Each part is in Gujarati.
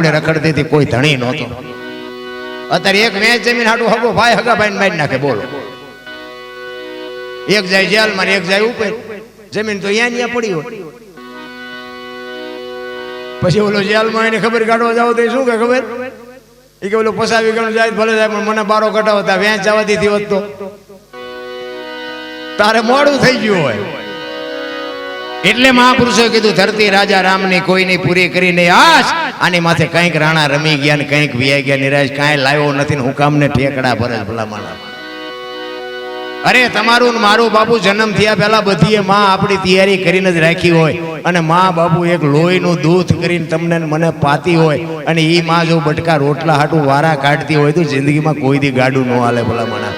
રખડતી હતી, કોઈ ધણી નહોતો. અત્યારે એક વેચ જમીન હાટું હગો ભાઈ હગા ભાઈ મારી નાખે. બોલો, એક જાય જેલમાં એક જાય ઉપર. જમીન તો અહીંયા પડી હોય. પછી ઓલો જેલમાં એને ખબર કાઢવા જાવ તો શું કે ખબર, એ કે ઓલો પસાવી ગણું જાય ભલે જાય પણ મને બારો કટાવો તા વેચ જવા દીધી હોત તો તારે મોડું થઈ ગયું હોય. એટલે મહાપુરુષોએ કીધું ધરતી રાજા રામની કોઈની પૂરી કરીને આશ. આની માથે કંઈક રાણા રમી ગયા ને કંઈક વિયાઈ ગયા, નિરાશ કાંઈ લાવ્યો નથી ને હું કામને ઠેકડા ભરે ભલા માણા. અરે તમારું ને મારું બાપુ જન્મ થયા પહેલા બધી માં આપણી તૈયારી કરીને જ રાખી હોય, અને માં બાપુ એક લોહીનું દૂધ કરીને તમને મને પાતી હોય, અને એ માં જો બટકા રોટલા હાટું વારા કાઢતી હોય તો જિંદગીમાં કોઈ દી ગાડું ન હાલે ભલા માણા.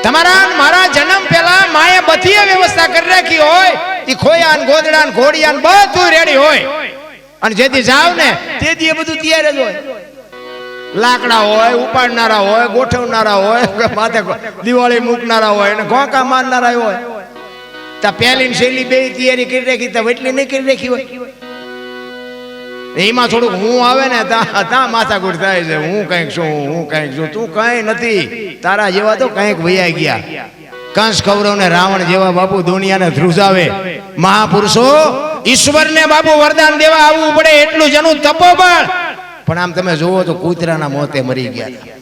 તમારા મારા જન્મ પહેલા માએ બધી વ્યવસ્થા કરી રાખી હોય. એ ખોયા ને ગોદડા ને ઘોડિયા ને બધું રેડી હોય, અને જેથી જાવ ને તેથી એ બધું તૈયાર જ હોય. લાકડા હોય, ઉપાડનારા હોય, ગોઠવનારા હોય, માથે દિવાળી મૂકનારા હોય અને ઘોંકા મારનારા હોય. તા પહેલી શૈલી બે તૈયારી કરી રાખી, તા એટલી નહીં કરી રાખી હોય. એમાં થોડુંક હું આવે ને ત્યાં માથાકૂટ થાય છે. હું કંઈક છું, હું કંઈક છું, તું કઈ નથી. તારા જેવા તો કંઈક વૈયા ગયા. કંસ કૌરવ ને રાવણ જેવા બાપુ દુનિયાને ધ્રુજાવે. મહાપુરુષો ઈશ્વરને બાપુ વરદાન દેવા આવવું પડે એટલું જનું તપોબળ. પણ આમ તમે જોવો તો કૂતરાના મોતે મરી ગયા.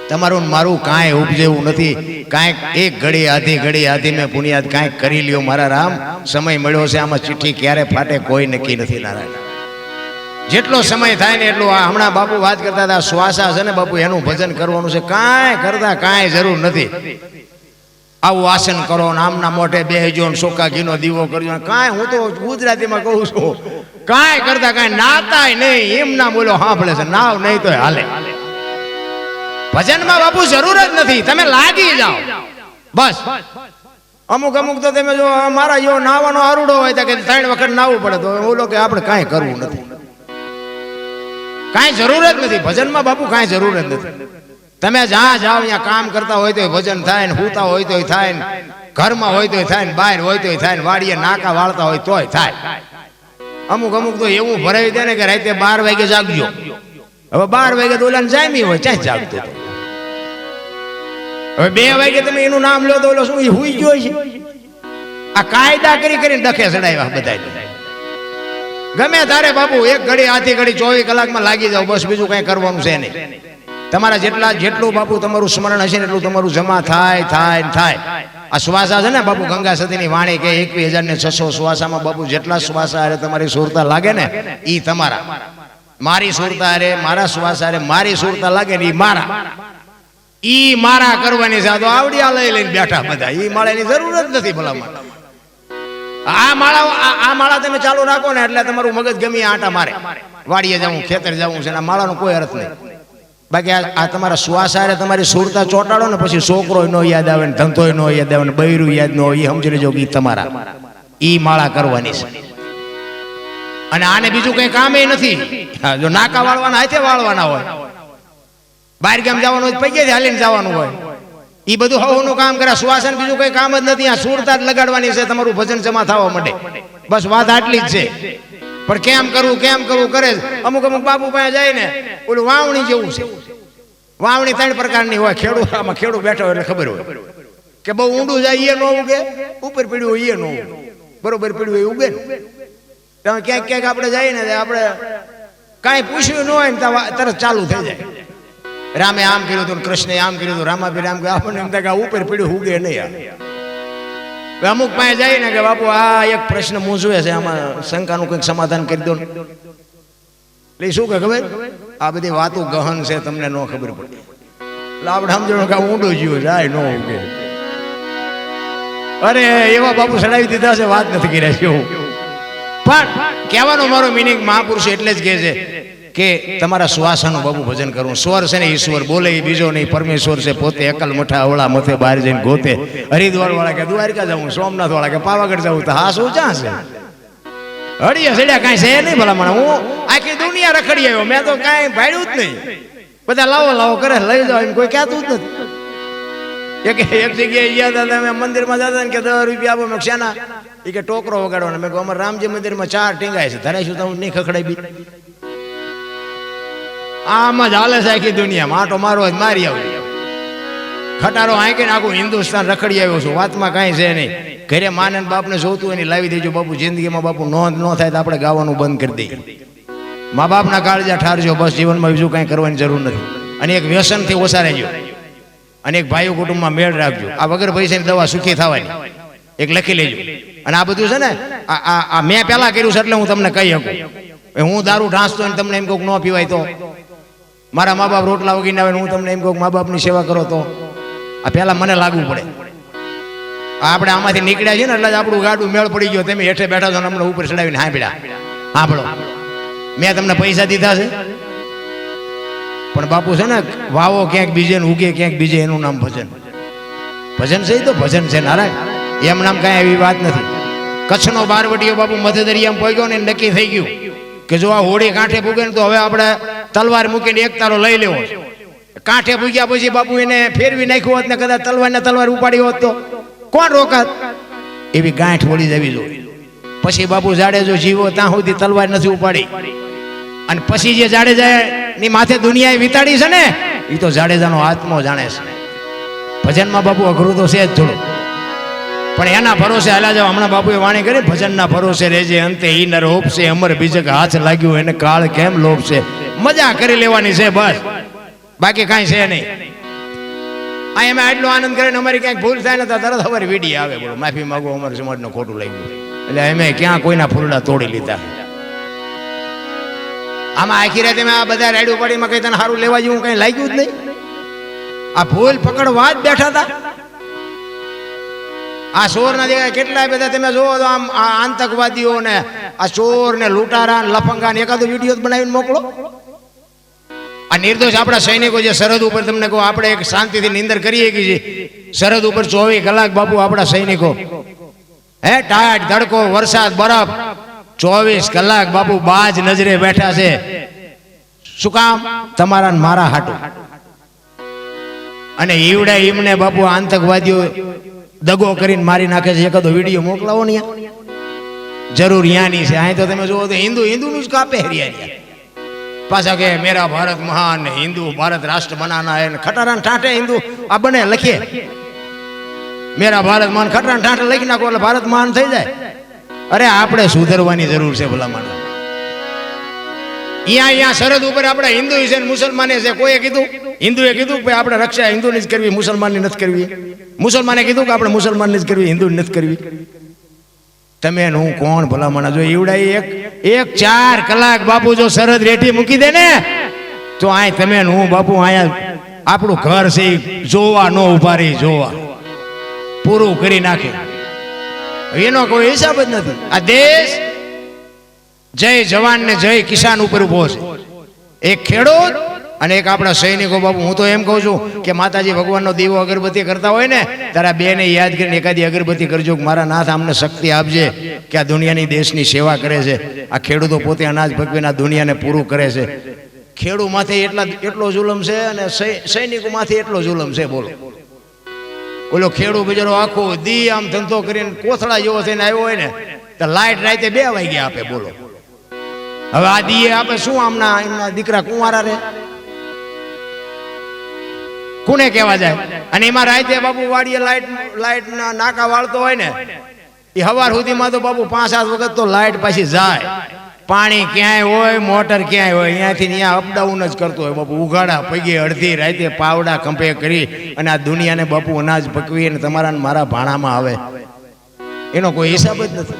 તમારું મારું કાંઈ ઉપજેવું નથી. કાંઈક એક ઘડી આધી મેં પુણ્યાદ કાંઈક કરી લ્યો મારા રામ. સમય મળ્યો છે, આમાં ચિઠ્ઠી ક્યારે ફાટે કોઈ નક્કી નથી. નારાયણ જેટલો સમય થાય ને એટલું. આ હમણાં બાપુ વાત કરતા હતા શ્વાસા છે ને બાપુ, એનું ભજન કરવાનું છે. કાંઈ કરતા કાંઈ જરૂર નથી. આવું આસન કરો ને આમના મોઢે બેસજો ને સોકા ઘીનો દીવો કરજો. કાંઈ હું તો ગુજરાતીમાં કહું છું, કાંઈ કરતા કાંઈ નાતાય નહીં. એમ ના બોલો સાંભળે છે, નાવ નહીં તો હાલે. ભજનમાં બાપુ જરૂર જ નથી, તમે લાગી જાઓ બસ. અમુક તો તમે જો મારા જેવો નાવાનો આરુડો હોય તો કે 3 વખત નાવું પડે, તો બોલો કે આપણે કાંઈ કરવું નથી. કાંઈ જરૂર જ નથી ભજનમાં બાપુ, કાંઈ જરૂર જ નથી. તમે જ્યાં જાઓ ત્યાં કામ કરતા હોય તો ભજન થાય ને, સૂતા હોય તો થાય ને, ઘરમાં હોય તો થાય ને, બહાર હોય તો થાય ને, વાડીએ નાકા વાળતા હોય તોય થાય. અમુક તો એવું ભરાવી દે ને કે રાતે 12 વાગે જાગજો. હવે 12 વાગે તો ઓલાને જામી હોય, ચાય જાગતો. હવે 2 વાગે તમે એનું નામ લો તો ઓલો શું હુઈ ગયો છે. આ કાયદા કરીને ડખે ચડાવ્યા બધા. ગમે તારે બાપુ એક ઘડી આધી ઘડી 24 કલાકમાં લાગી જાવ બસ, બીજું કઈ કરવાનું છે નહીં. તમારા જેટલું બાપુ તમારું સ્મરણ હશે ને એટલું તમારું જમા થાય. આ શ્વાસા છે ને બાપુ, ગંગા સતીની વાણી કે 21,600 શ્વાસામાં બાપુ જેટલા શ્વાસા અરે તમારી સુરતા લાગે ને ઈ તમારા. મારી સુરતા અરે મારા શ્વાસા અરે મારી સુરતા લાગે ને ઈ મારા કરવાની છે. તો આવડિયા લઈને બેઠા બધા. ઈ માળાની જરૂર જ નથી ભલામાં. આ માળા તમે ચાલુ રાખો ને એટલે તમારું મગજ ગમે આંટા મારે. વાડીએ જવું, ખેતર જવું છે, માળાનો કોઈ અર્થ નહીં. બાકી આ તમારા શ્વાસારે તમારી સુરતા ચોટાડો ને પછી છોકરો નો યાદ આવે ને, ધંધો નો યાદ આવે ને, બૈરું યાદ ન હોય. એ સમજી લેજો કે તમારા ઈ માળા કરવાની છે. અને આને બીજું કઈ કામ નથી. જો નાકા વાળવાના હાથે વાળવાના હોય, બહાર ગામ જવાનું હોય પૈકે હાલીને જવાનું હોય, એ બધું હવનું કામ કરે. શ્વાસન બીજું કઈ કામ જ નથી. આ સુરતા જ લગાડવાની છે, તમારું ભજન જમા થવા માંડે. બસ વાત આટલી જ છે. પણ કેમ કરવું કરે. અમુક બાપુ પાસે જાય ને ઓલું વાવણી જેવું છે. વાવણી 3 પ્રકારની હોય. ખેડૂત બેઠો એટલે ખબર હોય કે બહુ ઊંડું જાય એ ન ઉગે, ઉપર પીડ્યું હોય એ ન ઉગે, બરોબર પીડ્યું એ ઉગે ને. તમે ક્યાંક આપણે જઈએ ને આપણે કાંઈ પૂછ્યું ન હોય ને તરત ચાલુ થઈ જાય. રામે આમ કર્યું હતું, કૃષ્ણે આમ કર્યું હતું, રામાબીર આમ કર્યું. આપણને એમ થાય કે ઉપર પીડ્યું ઉગે નહીં. અમુક પાસે જાય ને કે બાપુ આ એક પ્રશ્ન મૂંઝવે છે, આમાં શંકાનું કંઈક સમાધાન કરી દો ને. એટલે શું કે ખબર, આ બધી વાતો ગહન છે, તમને ન ખબર પડે. એટલે આપણે સમજણ કે ઊંડું જીવ જાય ન ઉગે. અરે એવા બાપુ ચડાવી દીધા છે, વાત નથી કર્યા છે. પણ કહેવાનો મારો મિનિંગ મહાપુરુષ એટલે જ કહે છે કે તમારા શ્વાસાનું બાપુ ભજન કરવું. સ્વર છે ને ઈશ્વર બોલે, બીજો નહીં. પરમેશ્વર છે પોતે, એકલ મઠા અવળા મથે બહાર જઈને ગોતે. હરિદ્વાર વાળા કે દ્વારકા જવું, સોમનાથ વાળા કે પાવાગઢ જવું, તો હા શું ચા છે. હડિયા સડ્યા કાંઈ છે નહીં ભલામણ. હું આખી દુનિયા રખડી આવ્યો, મેં તો કાંઈ ભાડ્યું જ નહીં. બધા લાવો કરે, લઈ જાઓ એમ કોઈ કહેતું જ નથી. એક જગ્યાએ ગયા હતા, અમે મંદિરમાં જતા ને કે 10 રૂપિયા આપો. મેં શાના? એ કે ટોકરો વગાડવાનો. મેં કહું અમારે રામજી મંદિરમાં 4 ટીંગાય છે, ધરાઈશું તો નહીં ખખડાઈ બી. આમાં જ હાલે છે આખી દુનિયામાં. આટો મારો મારી આવું ખટારો આંકીને આખું હિન્દુસ્તાન રખડી આવ્યો છું. વાતમાં કાંઈ છે નહીં. ઘરે માને બાપને જોતું એની લાવી દેજો બાપુ. જિંદગીમાં બાપુ નોંધ ન થાય તો આપણે ગાવાનું બંધ કરી દઈએ. મા બાપના કાળજા ઠારજો, બસ. જીવનમાં બીજું કાંઈ કરવાની જરૂર નથી. અને એક વ્યસનથી ઓછા રહેજો, અને એક ભાઈઓ કુટુંબમાં મેળ રાખજો. આ વગર પૈસાની દવા સુખી થવાની એક લખી લેજો. અને આ બધું છે ને, આ મેં પહેલા કર્યું છે એટલે હું તમને કહી શકું. હું દારૂ ઢાંસતો ને તમને એમ કહું ન પીવાય તો, મારા મા બાપ રોટલા વગીને આવે હું તમને એમ કહું મા બાપની સેવા કરો તો, આ પહેલા મને લાગવું પડે. આપણે આમાંથી નીકળ્યા છીએ ને એટલે જ આપણું ગાડું મેળ પડી ગયો. તમે હેઠે બેઠા છો ને અમને ઉપર ચડાવીને હાંભળો. મેં તમને પૈસા દીધા છે, પણ બાપુ છે ને, વાવો ક્યાંક બીજે ને ઉગે ક્યાંક બીજે, એનું નામ ભજન. ભજન છે તો ભજન છે નારાયણ, એમ નામ કાંઈ એવી વાત નથી. કચ્છનો બારવટીયો બાપુ મધ્ય દરિયામાં પહોંચ્યો ને નક્કી થઈ ગયું કે જો આ હોળી કાંઠે પૂગે ને તો હવે આપણે તલવાર મૂકીને એક તારો લઈ લેવો. કાંઠે પૂગ્યા પછી બાપુ એને ફેરવી નાખ્યું હોત ને કદાચ તલવાર ઉપાડી હોત તો કોણ રોકાત? એવી ગાંઠ વળી જવી જોઈએ. પછી બાપુ જાડેજો જીવો ત્યાં સુધી તલવાર નથી ઉપાડી. અને પછી જે જાડેજા ની માથે દુનિયાએ વિતાડી છે ને, એ તો જાડેજાનો આત્મો જાણે છે. ભજનમાં બાપુ અઘરું તો છે જ થોડું, પણ એના ભરોસે હાલા જાવ. હમણાં બાપુએ વાણી કરી, ભજનના ભરોસે રહેજે, અંતે ઈ નર હોપશે, અમર બીજક હાથ લાગ્યું એને કાળ કેમ લોભશે. મજા કરી લેવાની છે બસ, બાકી કાંઈ છે નહીં. આ એમાં આટલો આનંદ કરીને અમારી ક્યાંક ભૂલ થાય ને તો તરત અમારી વીડી આવે, બોલો માફી માંગો, અમારું સમાજનું ખોટું લાગ્યું. એટલે અમે ક્યાં કોઈના ફૂલડા તોડી લીધા. આમાં આખી રાતે મેં આ બધા રાયડું પાડીમાં કઈ તને સારું લેવા જેવું કઈ લાગ્યું જ નહીં. આ ભૂલ પકડવા જ બેઠા હતા. આ ચોર ના દેખાય કેટલાય બધા તમે જોવો તો આમ આ આતંકવાદીઓ ને આ ચોર ને લૂંટારા ને લફંગા ને એકાદો વિડીયો બનાવીને મોકલો. આ નિર્દોષ આપણા સૈનિકો જે સરહદ ઉપર, તમને કહો આપણે એક શાંતિથી નિંદર કરીએ કે સરહદ ઉપર 24 કલાક બાપુ આપણા સૈનિકો ટાઢ ધડકો વરસાદ બરફ 24 કલાક બાપુ બાજ નજરે બેઠા છે. શું કામ? તમારા ને મારા હાટું. અને ઈવડા ઈમને બાપુ આતંકવાદીઓ દગો કરીને મારી નાખે છે. એકાદો વિડીયો મોકલાવો ને જરૂર યાની છે. અહીં તો તમે જુઓ તો હિન્દુનું જ કાપે હરિયા. પાછા કે મેરા ભારત મહાન, હિન્દુ ભારત રાષ્ટ્ર બનાના હે. ખટારા ઠાઠે હિન્દુ આ બને લખીએ, મેરા ભારત મહાન ખટારા ઠાઠે લખી નાખો એટલે ભારત મહાન થઈ જાય. અરે આપણે સુધરવાની જરૂર છે ભલામણ. અહીંયા સરહદ ઉપર આપણે હિન્દુ છે મુસલમાને છે. કોઈએ કીધું? હિન્દુએ કીધું કે આપણે રક્ષા હિન્દુની જ કરવી, મુસલમાનની નથી કરવી. મુસલમાને કીધું કે આપણે મુસલમાનની જ કરવી, હિન્દુની નથી કરવી. તમે હું કોણ ભલામણ? જો ઈવડા એક 4 કલાક બાપુ જો સરહદ રેઠી મૂકી દે ને તો આય તમે હું બાપુ અહીંયા આપણું ઘર છે જોવા નો ઉભા રહી, જોવા પૂરું કરી નાખે. એનો કોઈ હિસાબ જ નથી. આ દેશ જય જવાન ને જય કિસાન ઉપર ઉભો છે. એક ખેડૂત અને એક આપણા સૈનિકો. બાપુ હું તો એમ કહું છું કે માતાજી ભગવાનનો દીવો અગરબત્તી કરતા હોય ને તારા બેને યાદ કરીને એકાદી અગરબત્તી કરજો કે મારા નાથ અમને શક્તિ આપજે કે આ દુનિયાની દેશની સેવા કરે છે. આ ખેડૂતો પોતે અનાજ પકવીને આ દુનિયાને પૂરું કરે છે. ખેડૂત માથે એટલો જુલમ છે અને સૈનિકો માથે એટલો જુલમ છે. બોલો, ઓલો ખેડૂત બિચારો આખો દી આમ ધંધો કરીને કોથળા જેવો થઈને આવ્યો હોય ને તો લાઈટ રાતે 2 વાગ્યા આપે. બોલો, હવે આ દીએ આપે શું? એમના દીકરા કુંવારા રે, કોને કહેવા જાય? અને એમાં રાતે બાપુ વાડીએ લાઈટ ના નાકા વાળતો હોય ને એ હવાર સુધીમાં તો બાપુ 5-7 વખત તો લાઈટ પાછી જાય. પાણી ક્યાંય હોય, મોટર ક્યાંય હોય, અહીંયાથી ત્યાં અપડાઉન જ કરતો હોય બાપુ. ઉઘાડા પગે અડધી રાતે પાવડા કંપે કરી અને આ દુનિયાને બાપુ અનાજ પકવી અને તમારા ને મારા ભાણામાં આવે. એનો કોઈ હિસાબ જ નથી.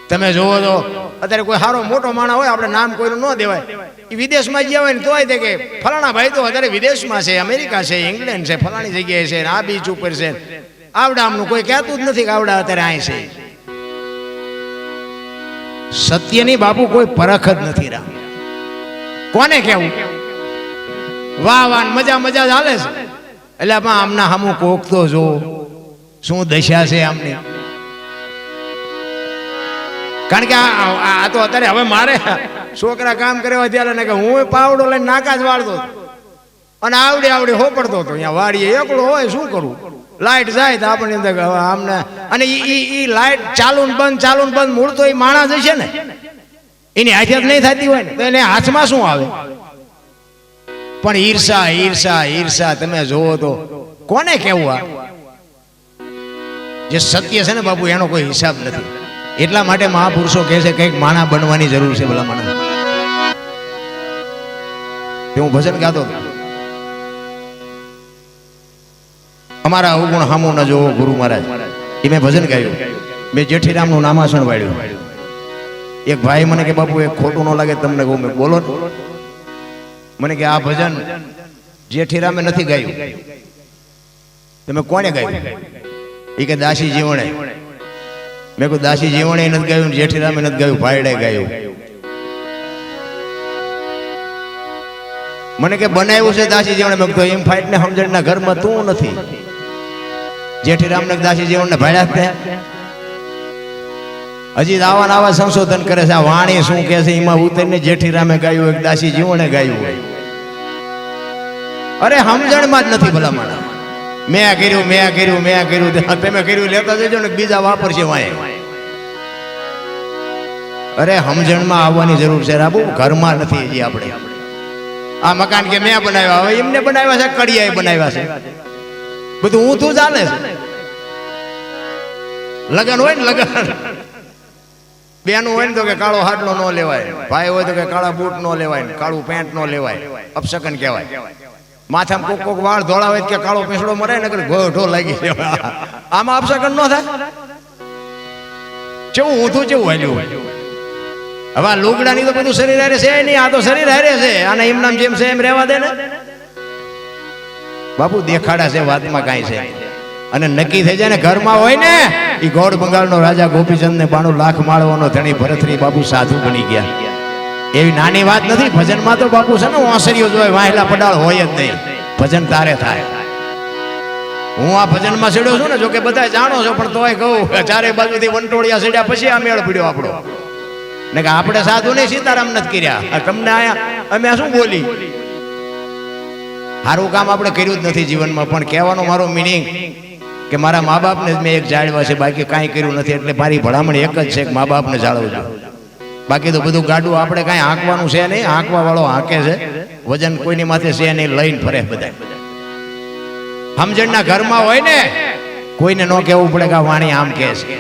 તમે જોવો તો અત્યારે કોઈ સારો મોટો માણસ હોય, આપણે નામ કોઈનું ન દેવાય, એ વિદેશમાં ગયા હોય ને તોય તે કે ફલાણા ભાઈ તો અત્યારે વિદેશમાં છે, અમેરિકા છે, ઇંગ્લેન્ડ છે, ફલાણી જગ્યાએ છે, આ બીચ ઉપર છે. આવડા આમનું કોઈ કહેતું જ નથી કે આવડા અત્યારે અહીં છે. સત્યની બાપુ કોઈ પરખ જ નથી રહ્યા. કોને કેવું? વાહ મજા ચાલે છે. એટલે આમના હમું કોક તો જો શું દશા છે આમની. કારણ કે આ તો અત્યારે હવે મારે છોકરા કામ કર્યા ત્યારે ને કે હું પાવડો લઈને નાકા જ વાળતો. અને આવડે આવડે હોપડતો હતો અહીંયા વાડીએ એકલો હોય શું કરવું લાઈટ જાય તો આપણને અંદર આમને અને ઈ લાઈટ ચાલુ ને બંધ મૂળ તો એ માણસ હશે ને એની હાથિયાત નહીં થતી હોય ને તો એને હાથમાં શું આવે પણ ઈર્ષા ઈર્ષા ઈર્ષા તમે જોવો તો કોને કેવું આ જે સત્ય છે ને બાપુ એનો કોઈ હિસાબ નથી એટલા માટે મહાપુરુષો કહે છે કંઈક માણા બનવાની જરૂર છે ભલા માણસ હું ભજન ગાતો હતો અમારા અવગુણ હામો ન જોવો ગુરુ મહારાજ એ મેં ભજન ગાયું મેં જેઠીરામનું નામાસણ વાળ્યું એક ભાઈ મને કે બાપુ એક ખોટું ન લાગે તમને કહું મેં બોલો મને કે આ ભજન જેઠીરામે નથી ગાયું તમે કોને ગાયું એ કે દાસી જીવણે મેં કહ્યું દાસી જીવણે નથી ગાયું જેઠીરામે નથી ગાયું ભાઈડે ગાયું મને કે બનાવ્યું છે દાસી જીવણે મેં કીધું એમ ફાઈટ ને સમજણના ઘરમાં તું નથી જેઠીરામ ને દાસી જીવન ને ભાડ્યા હજી આવા સંશોધન કરે છે આ વાણી શું કે છે એમાં ઉતરીને જેઠીરામે ગાયું એક દાસી જીવણે ગાયું અરે સમજણમાં જ નથી ભલા માણસ મેં કર્યું તમે કર્યું લેતા જજો ને બીજા વાપરશે વાય અરે સમજણમાં આવવાની જરૂર છે રાબુ ઘરમાં નથી હજી આપણે આ મકાન કે મેં બનાવ્યા હવે એમને બનાવ્યા છે કડિયાએ બનાવ્યા છે બધું હું તું ચાલે છે લગન હોય ને લગન બેનું હોય ને તો કે કાળો હાડલો ન લેવાય ભાઈ હોય તો કે કાળા બૂટ ન લેવાય કાળું પેન્ટ ન લેવાય અપશકન કહેવાય માથામાં કોક વાળ ધોળા હોય કે કાળો પેસડો મરે ને ઘોઢો લાગી આમાં અપશકન ન થાય કેવું ઊંધું કેવું હાલ્યું હવે લુગડાની તો બધું શરીર હારે છે નહીં આ તો શરીર હારે છે અને એમનામ જેમ છે એમ રહેવા દે ને બાપુ દેખાડા છે વાતમાં કાંઈ છે અને નક્કી થઈ જાય ને ઘરમાં હોય ને એ ગોળ બંગાળનો રાજા ગોપીચંદ ને 92 લાખ માળવાનો ધણી ભરતરી બાપુ સાધુ બની ગયા એવી નાની વાત નથી ભજનમાં તો બાપુ છે ને ઓસરીઓ જોય વાહેલા પડાળ હોય જ નહીં ભજન તારે થાય હું આ ભજનમાં ચડ્યો છું ને જો કે બધા જાણો છો પણ તોય કહું ચારે બાજુથી વંટોળિયા ચડ્યા પછી આ મેળ પડ્યો આપણો ને કે આપણે સાધુ ને સીતારામ નથી કર્યા તમને આયા અમે શું બોલી સારું કામ આપણે કર્યું જ નથી જીવનમાં પણ કહેવાનો મારો મિનિંગ કે મારા મા બાપને મેં એક જાળવા છે બાકી કાંઈ કર્યું નથી એટલે મારી ભલામણ એક જ છે કે મા બાપને જાળવજો બાકી તો બધું ગાડું આપણે કાંઈ હાંકવાનું છે નહીં હાંકવા વાળો હાંકે છે વજન કોઈની માથે છે નહીં લઈને ફરે બધા સમજણના ઘરમાં હોય ને કોઈને ન કહેવું પડે કે વાણી આમ કહે છે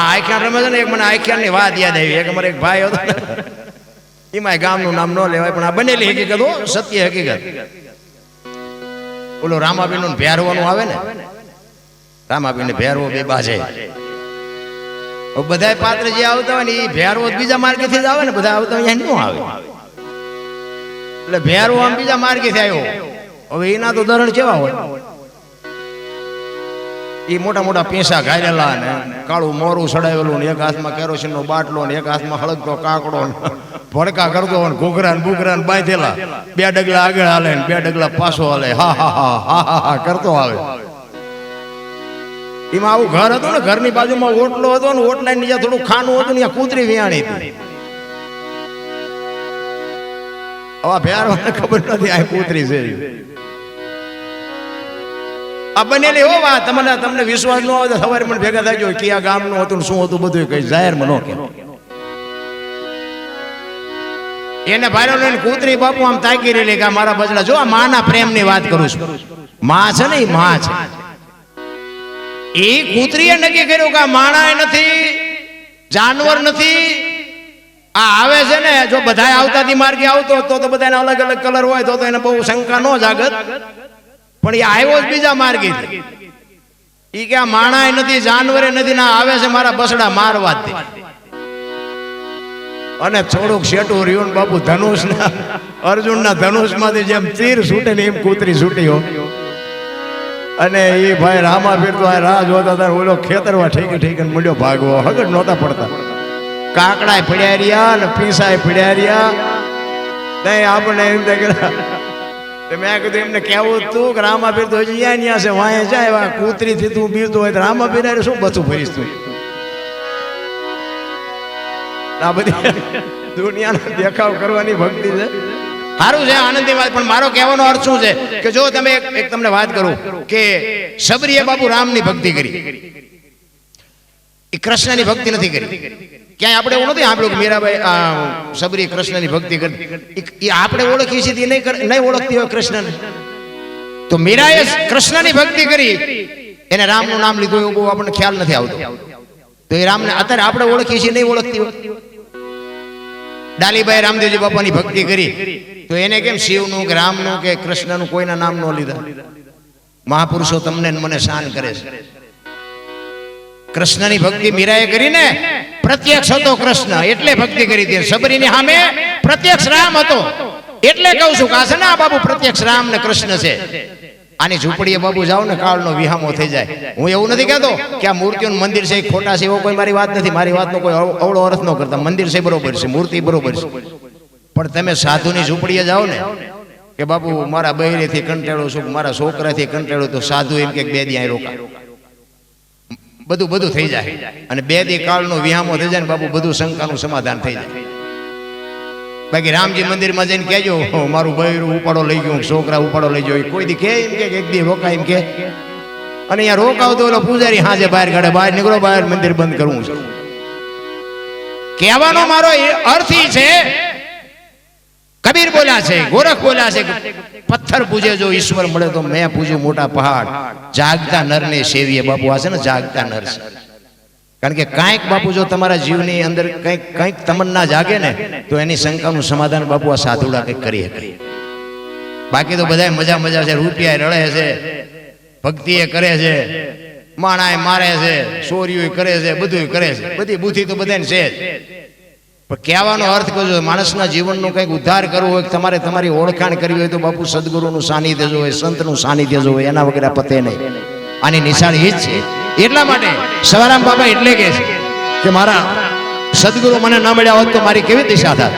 આખ્યાન રમે છે ને એક મને આખ્યાનની વાત યાદ આવી એક અમારે એક ભાઈ હતો એમાં ગામનું નામ ન લેવાય પણ આ બનેલી હકીકત હો સત્ય હકીકત ઓલો રામાબીન નું ભેરવાનું આવે ને રામાબીન ભેરવો બે બાજે બધા પાત્ર જે આવતા હોય ને એ ભેરવો બીજા માર્ગેથી જ આવે ને બધા આવતા અહીંયા ન આવે એટલે ભેરવો આમ બીજા માર્ગેથી આવ્યો હવે એના તો ધરણ કેવા હોય એ મોટા મોટા પીસા ઘાયરેલા ને કાળું મોરું સડાવેલું ને એક હાથમાં કેરોસીન નો બાટલો ને એક હાથમાં હળગતો કાકડો ભડકા કરતો ને ઘૂઘરા ને બુઘરા ને બાંધેલા 2 ડગલા આગળ હાલે ને 2 ડગલા પાછો હાલે હા હા હા હા હા હા કરતો આવે એમાં આવું ઘર હતું ને ઘરની બાજુમાં ઓટલો હતો ને ઓટલા નીચે થોડું ખાનું હતું ને કૂતરી વિયાણી હતી હવે ભેરવાને ખબર નથી આ કૂતરી છે આ બનેલી હો વાત તમને વિશ્વાસ ન આવે તો સવારે મને ભેગા થાય જો કયા ગામનું હતું શું હતું બધું કઈ જાહેરમાં ન કે એને ભાઈરો લઈને કૂતરી બાપુ આમ તાકી રહેલી કે મારા બચડા જો આ માના પ્રેમની વાત કરું છું માં છે ને એ માં છે એ કૂતરીએ નક્કી કર્યું કે આ માણા નથી જાનવર નથી આ આવે છે ને જો બધા આવતાથી માર્ગે આવતો તો બધાને અલગ અલગ કલર હોય તો એને બહુ શંકા ન જાગત પણ એ આવ્યો જ બીજા માર્ગે ઈ કે આ માણા નથી જાનવરે નથી ના આવે છે મારા બસડા મારવા જ અને થોડુંક શેટું રહ્યું બાપુ ધનુષ ના અર્જુન ના ધનુષ માંથી જેમ તીર છૂટે ને એમ કૂતરી છૂટી અને એ ભાઈ રામાપીર તો આ રાહ જોતા હતા ઓલો ખેતરમાં ઠેકી મૂલ્યો ભાગવો હગડ નહોતા પડતા કાકડા પડ્યા રહ્યા ને પીસાય પડ્યા રહ્યા નહીં આપણે એમ થાય મેં કીધું એમને કેવું તું કે રામાપીર તો હજી અહીંયા છે વાંહે જાય કૂતરી થી તું બીજતો હોય તો રામાપીર શું બચું ફરીશ તું આ બધી દુનિયાનો દેખાવ કરવાની ભક્તિ છે સારું છે, આનંદની વાત. પણ મારો કહેવાનો અર્થ શું છે કે જો તમે એક તમને વાત કરું કે સબરીએ બાપુ રામની ભક્તિ કરી, એ કૃષ્ણની ભક્તિ નથી કરી. ક્યાંય આપણે એવું નથી સાંભળ્યું કે મીરાબાઈ સબરી કૃષ્ણની ભક્તિ કરતી. એ આપણે ઓળખીએ છીએ નહીં ઓળખતી હોય કૃષ્ણને. તો મીરાએ કૃષ્ણની ભક્તિ કરી, એને રામનું નામ લીધું એવું બહુ આપણને ખ્યાલ નથી આવતો. તો એ રામને અત્યારે આપણે ઓળખીએ છીએ નહીં ઓળખતી હોય. ડાલીબાઈ રામદેવજી બાપાની ભક્તિ કરી, તો એને કેમ શિવનું કે રામનું કે કૃષ્ણનું કોઈના નામ ન લીધા? મહાપુરુષો તમને મને શાન કરે છે. કૃષ્ણની ભક્તિ મીરાએ કરી ને, પ્રત્યક્ષ હતો કૃષ્ણ એટલે ભક્તિ કરી હતી. સબરીની સામે પ્રત્યક્ષ રામ હતો એટલે કહું છું કે આ છે ને આ બાબુ પ્રત્યક્ષ રામ ને કૃષ્ણ છે. આની ઝૂંપડીએ બાબુ જાઓ ને કાળનો વિહામો થઈ જાય. હું એવું નથી કહેતો કે આ મૂર્તિઓનું મંદિર છે ખોટા છે, એવો કોઈ મારી વાત નથી. મારી વાતનો કોઈ અવળો અર્થ ન કરતા. મંદિર છે બરોબર છે, મૂર્તિ બરોબર છે, પણ તમે સાધુની ઝૂંપડીએ જાઓ ને કે બાબુ મારા બહેરેથી કંટાળો છું, મારા છોકરાથી કંટાળો, તો સાધુ એમ કે બે દી અહીં રોકા, બધું થઈ જાય. અને બે દી કાળનો વિહામો થઈ જાય ને બાબુ બધું શંકાનું સમાધાન થઈ જાય. બાકી રામજી મંદિરમાં જઈને કહેજો મારું બૈરું ઉપાડો લઈ ગયું, છોકરા ઉપાડો લઈ ગયો, કોઈ દી કે એમ કે એક દી રોકાય એમ કે. અને અહીંયા રોકાવતો ઓલો પૂજારી હાજે બહાર કાઢે, બહાર નીકળો, બહાર મંદિર બંધ કરવું છે. કહેવાનો મારો અર્થ ઈ છે, કબીર બોલ્યા છે, ગોરખ બોલ્યા છે, પથ્થર પૂજે જો ઈશ્વર મળે તો મેં પૂજ્યું મોટા પહાડ. જાગતા નરને સેવીએ. બાપુ આ છે ને જાગતા નર છે. કારણ કે કાંઈક બાપુ જો તમારા જીવની અંદર કંઈક તમન્ના જાગે ને તો એની શંકાનું સમાધાન બાપુ આ સાધુડા કંઈક કરી શકે. બાકી તો બધા મજા છે, રૂપિયા રળે છે, ભક્તિ કરે છે, માણાએ મારે છે, ચોરીઓ કરે છે, બધું કરે છે, બધી બુદ્ધિ તો બધાને છે જ. પણ કહેવાનો અર્થ કહો, માણસના જીવનનો કંઈક ઉદ્ધાર કરવો હોય, તમારે તમારી ઓળખાણ કરવી હોય તો બાપુ સદગુરુનું સાનિધ્ય જોવે, સંતનું સાનિધ્ય જોવે, એના વગર આ પતે નહીં. આની નિશાની એ જ છે. એટલા માટે સવારામ બાબા એટલે કહે છે કે મારા સદગુરુ મને ન મળ્યા હોત તો મારી કેવી દિશા થાત.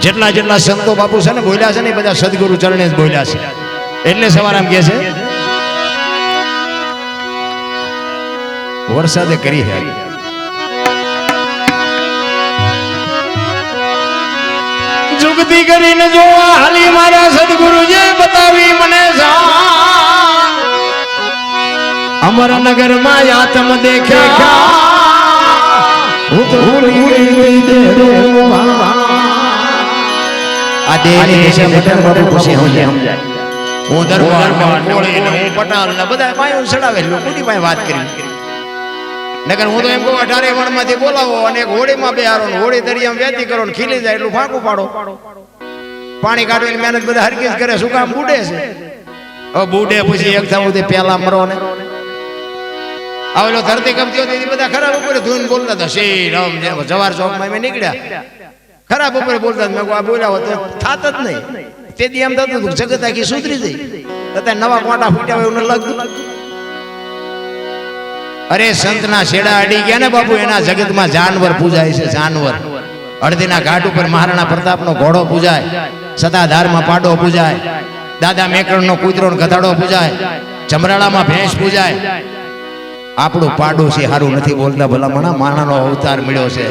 જેટલા સંતો બાપુ છે ને બોલ્યા છે ને એ બધા સદગુરુ ચરણે જ બોલ્યા છે. એટલે સવારામ કહે છે વરસાદે કરી છે જુગતી કરીને જોવા હાલી મારા સદગુરુજી બતાવી મને અમરનગર માં આત્મ દેખે આ દેહની દિશા બટન બાબુ ખુશી સમજાય. હું દરબારમાં કોળી ને હું પટાલ ને બધા પાયો ચડાવે લોકોની પાસે વાત કરી. નકર હું તો એમ કહું 18 વણમાંથી બોલાવો અને એક હોળીમાં બેહારો ને હોળી દરિયામાં વેતી કરો ને ખીલી જાય એટલું ફાંકું પાડો. પાણી કાઢવાની મહેનત બધા હરકીજ કરે, શું કામ બુડે છે? હવે બુડે પછી એક થવું પેલા મરો ને આવેલો ધરતી કપતી હતી બધા ખરાબ ઉપર ધૂન બોલતા હતા. શ્રી રામ જવાર ચોકમાં મેં નીકળ્યા ખરાબ ઉપર બોલતા. મેં આ બોલ્યા તો થાત જ નહીં. તેથી એમ થતું હતું જગત આખી સુધરી જઈ. અત્યારે નવા કોટા ફૂટ્યા હોય એવું લાગતું. અરે સંતના છેડા અડી ગયા ને બાપુ, એના જગતમાં જાનવર પૂજાય છે. જાનવર અડધીના ઘાટ ઉપર મહારાણા પ્રતાપનો ઘોડો પૂજાય, સતાધારમાં પાડો પૂજાય, દાદા મેકરણનો કૂતરો ગધાડો પૂજાય, ચમરાળામાં ભેંસ પૂજાય. આપણું પાડોશી હારું નથી બોલતા ભલામણા, માણાનો અવતાર મળ્યો છે.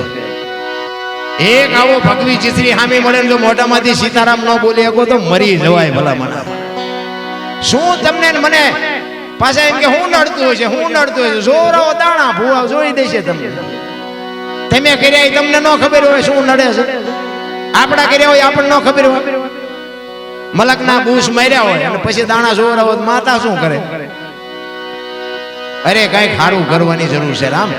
એક આવો ભગવી ચિત્રી હામી મળે જો મોઢામાંથી સીતારામ ન બોલી શકો તો મરી જવાય ભલામણા. શું તમને મને પાછા એમ કે હું નડતું હોય છે, હું નડતું હોય છે. જોરાઓ દાણા ભૂવા જોઈ દેશે તમને. તમે કર્યા તમને ન ખબર હોય શું નડે છે. આપણા કર્યા હોય આપણને ન ખબર હોય. મલકના બૂસ માર્યા હોય અને પછી દાણા જોરાઓ માતા શું કરે? અરે કઈક સારું કરવાની જરૂર છે રામ.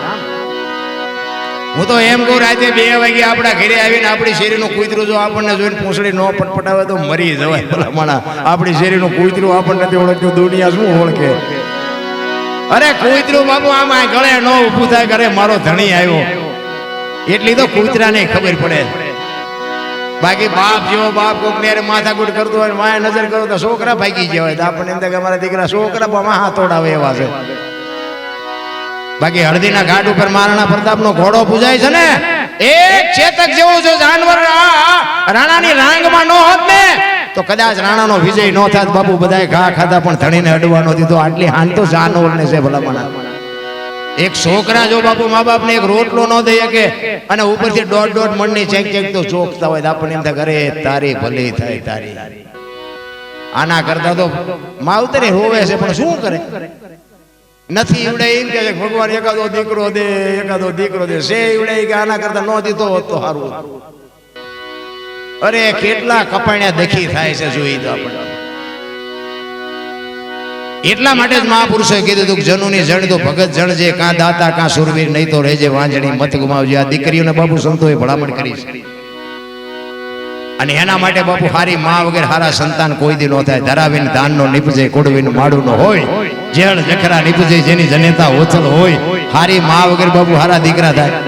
હું તો એમ કહું રાતે 2 વાગે આપણા ઘરે આવીને આપણી શેરીનું કૂતરું જો આપણને જોઈને પૂંછડી ન પટપટાવે તો મરી જવાય ભલામણા. આપણી શેરીનું કૂતરું આપણને નથી ઓળખતું, દુનિયા શું ઓળખે? અરે કૂતરું બાબુ આમાં ગળે ન ઊભું થાય કરે મારો ધણી આવ્યો એટલી તો કૂતરાને ખબર પડે. બાકી બાપ જેવો બાપ કોક ને માથાકૂટ કરતો હોય, માયા નજર કરો તો છોકરા ભાગી ગયા હોય તો આપણને એમ થાય કે અમારા દીકરા છોકરા હાથ તોડાવે એવા છે. બાકી હળદીના ઘાટ ઉપર મહારાણા પ્રતાપનો ઘોડો પૂજાય છે ને, એક ચેતક જેવો જો જાનવર રાણાની રાંગમાં ન હોત ને તો કદાચ રાણાનો વિજય ન થાત બાપુ. બધાએ ઘા ખાધા પણ ધણીને અડવાનો દીધો. આટલી હાન તો જાનવરને છે ભલામણા. એક છોકરા જો બાપુ મા બાપ ને એક રોટલો ન દઈ શકે અને ઉપરથી દોઢ મણની ચેક ચેક તો ચોકતા હોય તો આપણને એમ થાય ઘરે તારી ભલી થાય તારી. આના કરતા તો માવતરે રોવે છે પણ શું કરે નથી ઈવડે એમ કે ભગવાન એકાદો દીકરો દે છે ઈવડે કે આના કરતા ન દીધો હોત તો સારું. અરે કેટલા કપાણ્યા દખી થાય છે જોઈ તો આપણે. એટલા માટે જ મહાપુરુષોએ કીધું હતું કે જનુની જણ તો ભગત જણ છે કાં દાતા કાં સુરવીર નહીં તો રહેજે વાંજણી મત ગુમાવજે. આ દીકરીઓને બાપુ સંતોએ ભલામણ કરી છે અને એના માટે બાપુ હારી માં વગર હારા સંતાન કોઈ દી નો થાય. ધરાવીને ધાનનો નીપજે કોડવીને માડું નો હોય જેળ જખરા નીપજે જેની જનેતા ઓછલ હોય. હારી માં વગર બાપુ હારા દીકરા થાય.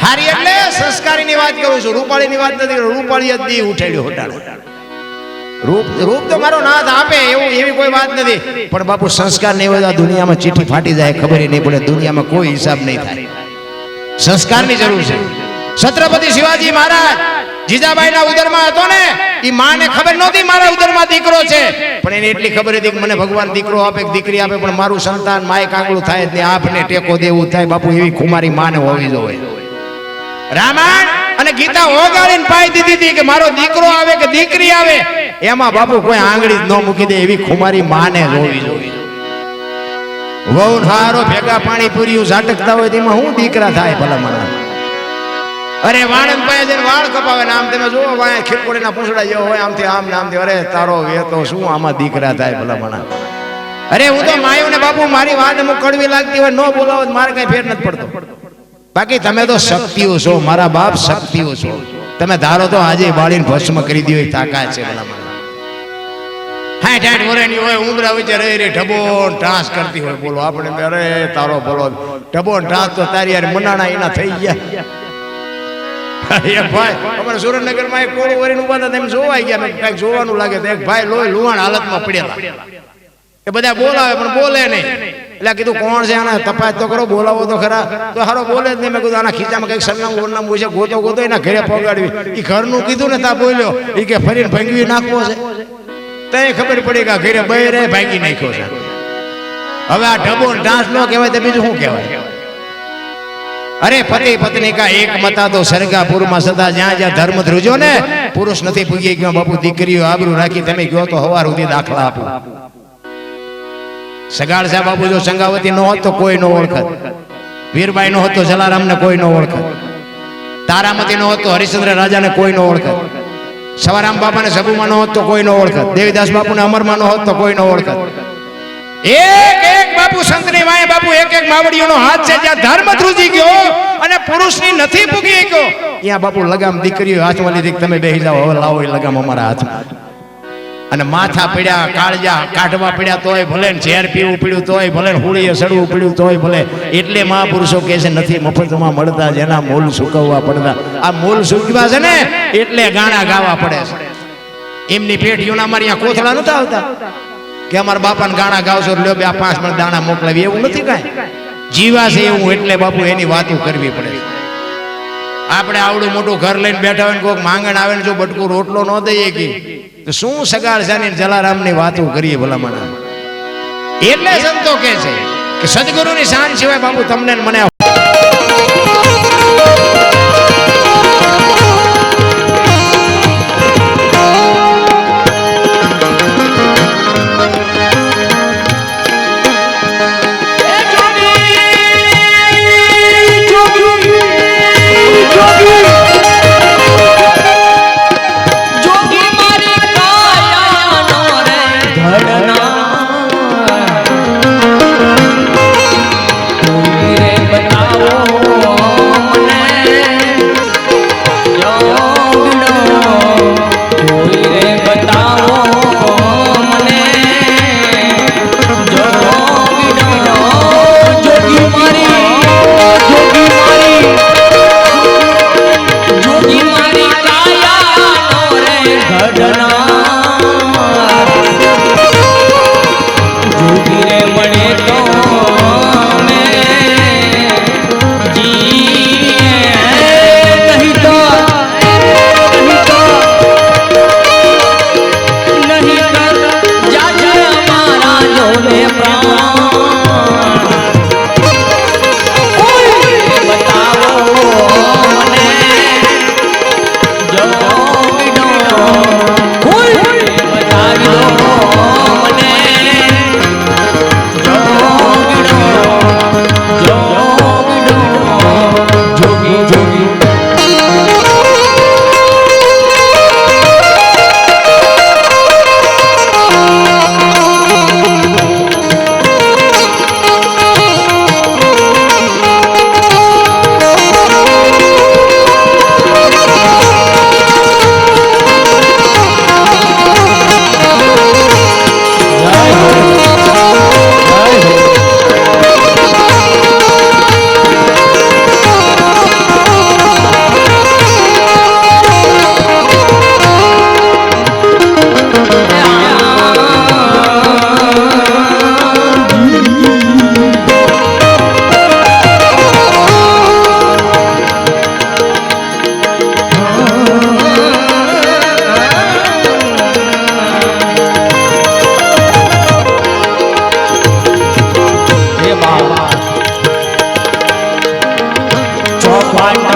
હારી એટલે સંસ્કારીની વાત કરું છું, રૂપાળીની વાત નથી. રૂપાળી જ દી ઉઠેડ્યો હોટાડો. રૂપ તો મારો નાથ આપે એવું એવી કોઈ વાત નથી, પણ બાપુ સંસ્કાર નહીં હોય તો દુનિયામાં ચીઠી ફાટી જાય ખબર નહીં પડે. દુનિયામાં કોઈ હિસાબ નહીં થાય. સંસ્કારની જરૂર છે. છત્રપતિ શિવાજી મહારાજ જીજાબાઈના ઉદરમાં હતો ને, એ માને ખબર નહોતી મારા ઉદરમાં દીકરો છે, પણ એને એટલી ખબર હતી કે મને ભગવાન દીકરો આપે દીકરી આપે પણ મારું સંતાન માય કાંગળું થાય ને આપને ટેકો દેવું થાય. બાપુ એવી કુમારી માને હોવી જોઈએ. રામાયણ અને ગીતા ઓગાળીને પાઈ દીધી હતી કે મારો દીકરો આવે કે દીકરી આવે એમાં બાપુ કોઈ આંગળી ન મૂકી દે એવી કુમારી માને હોવી જોઈએ. વહુ હારો ભેગા પાણી પૂર્યું ઝાટકતા હોય તેમાં હું દીકરા થાય ભલા મારા. અરે વાણંદ પાસે જઈને વાળ કપાવે ને આમ તમે જોવો વાય ખીરકોડીના પૂંછડા જેવો હોય આમથી આમ ને આમથી. અરે તારો વેતો શું આમાં દીકરા થાય ભલા મારા. અરે હું તો માયું ને બાપુ મારી વાત અમુક કડવી લાગતી હોય ન બોલાવો મારે કઈ ફેર નથી પડતો. બાકી તમે તો શક્તિઓ છો મારા બાપ, શક્તિઓ છો. તમે ધારો તો આજે બાળીને ભસ્મ કરી દો એ તાકાત છે ભલા મારા. 60 વર્ષની હોય ઉમરા વચ્ચે રહી ઢબો ટાંસ કરતી હોય. બોલો આપણે અરે તારો બોલો ઢબો ટાંસ તો તારી યાર મનાણા એના થઈ ગયા. એક ભાઈ અમારા સુરેન્દ્રનગરમાં એક કોળું વરીને ઉભા હતા તેમ જોવાઈ ગયા. કઈક જોવાનું લાગે તો એક ભાઈ લોહી લુહાણ હાલતમાં પડેલા. એ બધા બોલાવે પણ બોલે નહીં. એટલે કીધું કોણ છે આના તપાસ તો કરો, બોલાવો તો ખરા. તો હારો બોલે જ નહીં. મેં કીધું આના ખીચામાં કઈક સરનામું ઓરનામું છે ગોતો એના ઘરે પગાડવી. એ ઘરનું કીધું ને તા બોલ્યો એ કે ફરીને ભાંગવી નાખવો છે. તો ખબર પડી કે ઘરે બહેરે ભાંગી નાખ્યો છે. હવે આ ઢબો ડાન્સ ન કહેવાય તો બીજું શું કહેવાય? અરે પતિ પત્ની કા એક મતા તો સરગાપુરમાં સદા જ્યાં જ્યાં ધર્મ ધ્રુજો ને પુરુષ નથી પૂગી ગયો. બાપુ દીકરીઓ આબરૂ રાખી તમે ગયો તો હવાર સુધી દાખલા આપો. સગાડ સાહેબ બાપુ જો સંગાવતી ન હોત તો કોઈ ન ઓળખત. વીરબાઈ નો હોત તો જલારામ ને કોઈ ન ઓળખત. તારામતી નો હોત તો હરિશ્ચંદ્ર રાજાને કોઈ ન ઓળખત. સવારામ બાપાને સબુમાં નો હોત તો કોઈ ન ઓળખત. દેવીદાસ બાપુને અમરમાં નો હોત તો કોઈ ન ઓળખત. એક બાપુ સંતની વાય બાપુ એક માવડીઓનો હાથ છે. જ્યાં ધર્મ ધ્રુજી ગયો અને પુરુષની નથી પૂગી ગયો ત્યાં બાપુ લગામ દીકરીઓ હાથમાં લીધી. તમે બેસી જાઓ હવે લાવો એ લગામ અમારા હાથમાં. અને માથા પડ્યા કાળજા કાઢવા પડ્યા તોય ભલે, ઝેર પીવું પડ્યું તોય ભલે, હુળીએ સડવું પડ્યું તોય ભલે. એટલે મહાપુરુષો કહે છે નથી મફતમાં મળતા જેના મૂળ સુકવવા પડતા. આ મૂળ સુકવા છે ને એટલે ગાણા ગાવા પડે છે. એમની પેઢીઓના અમારે અહીંયા કોથળા નતા આવતા કે અમારા બાપાને ગાણા ગાવશો લ્યો 2-5 મણ દાણા મોકલાવી. એવું નથી કાંઈ. જીવા છે એવું એટલે બાપુ એની વાતો કરવી પડે. આપણે આવડું મોટું ઘર લઈને બેઠા હોય ને કોઈક માંગણ આવે ને જો બટકું રોટલો ન દઈએ કે તો શું સગાડ સાની જલારામની વાતો કરીએ ભલામણા. એટલે સંતો કહે છે કે સદગુરુની શાન સિવાય બાપુ તમને મને but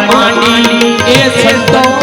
માંડી એ સંતો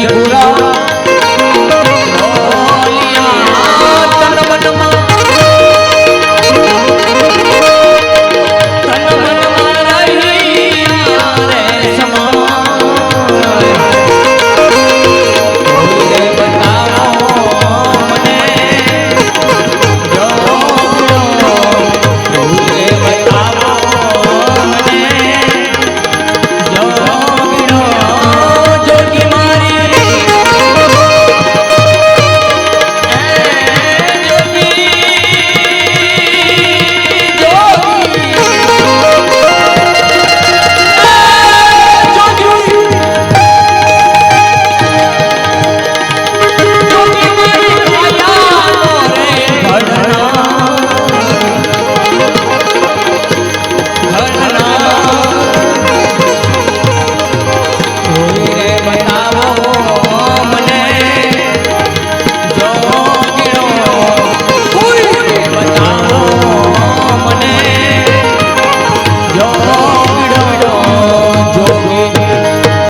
ત્રિપુરા